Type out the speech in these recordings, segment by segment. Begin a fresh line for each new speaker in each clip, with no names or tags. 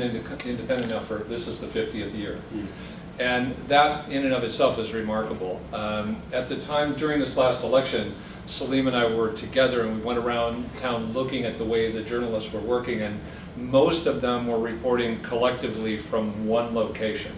independent now for, this is the 50th year. And that in and of itself is remarkable. At the time, during this last election, Salim and I were together and we went around town looking at the way the journalists were working, and most of them were reporting collectively from one location.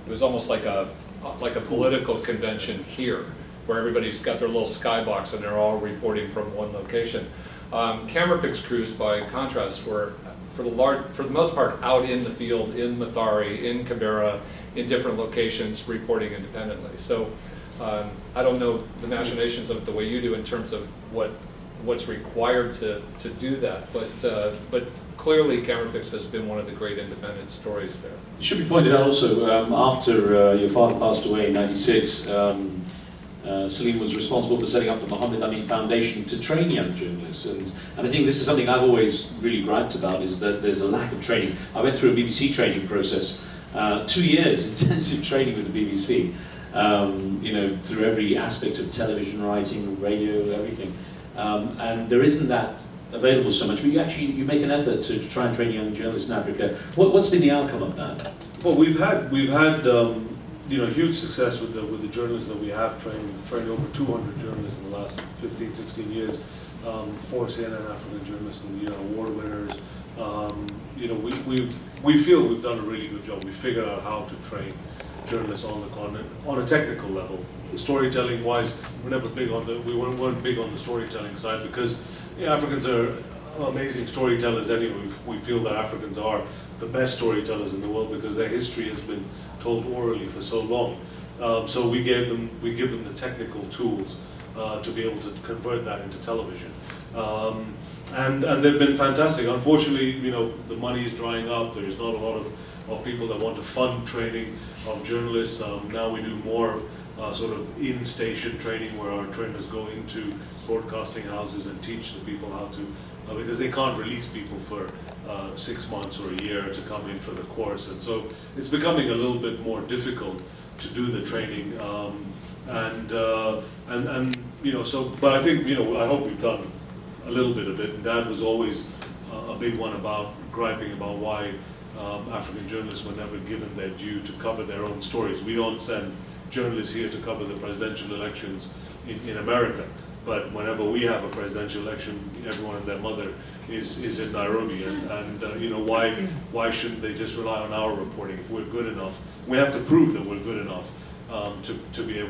It was almost like a political convention here, where everybody's got their little skybox and they're all reporting from one location. Camera pix crews, by contrast, were for the most part out in the field, in Mathari, in Canberra, in different locations, reporting independently. So I don't know the machinations of it the way you do in terms of what's required to do that, but clearly camera pix has been one of the great independent stories there.
It should be pointed out also, after your father passed away in '96, Salim was responsible for setting up the Mo&Me Foundation to train young journalists, and I think this is something I've always really griped about, is that there's a lack of training. I went through a BBC training process, 2 years intensive training with the BBC, you know, through every aspect of television, writing, radio, everything, and there isn't that available so much, but you make an effort to try and train young journalists in Africa. What's been the outcome of that?
Well, we've had you know, huge success with the journalists that we have trained over 200 journalists in the last 15, 16 years. 4 CNN African Journalists of the Year award winners. You know, we feel we've done a really good job. We figured out how to train journalists on the continent on a technical level. Storytelling wise, we weren't big on the storytelling side, because Africans are amazing storytellers anyway. We feel that Africans are the best storytellers in the world because their history has been told orally for so long. So we give them the technical tools to be able to convert that into television. And they've been fantastic. Unfortunately, you know, the money is drying up. There's not a lot of people that want to fund training of journalists. Now we do more sort of in-station training, where our trainers go into broadcasting houses and teach the people how to, because they can't release people for 6 months or a year to come in for the course, and so it's becoming a little bit more difficult to do the training, and you know, so, but I think, you know, I hope we've done a little bit of it. And Dad was always a big one about griping about why African journalists were never given their due to cover their own stories. We don't send journalists here to cover the presidential elections in America, but whenever we have a presidential election, everyone and their mother is in Nairobi, and you know, why shouldn't they just rely on our reporting if we're good enough? We have to prove that we're good enough to be able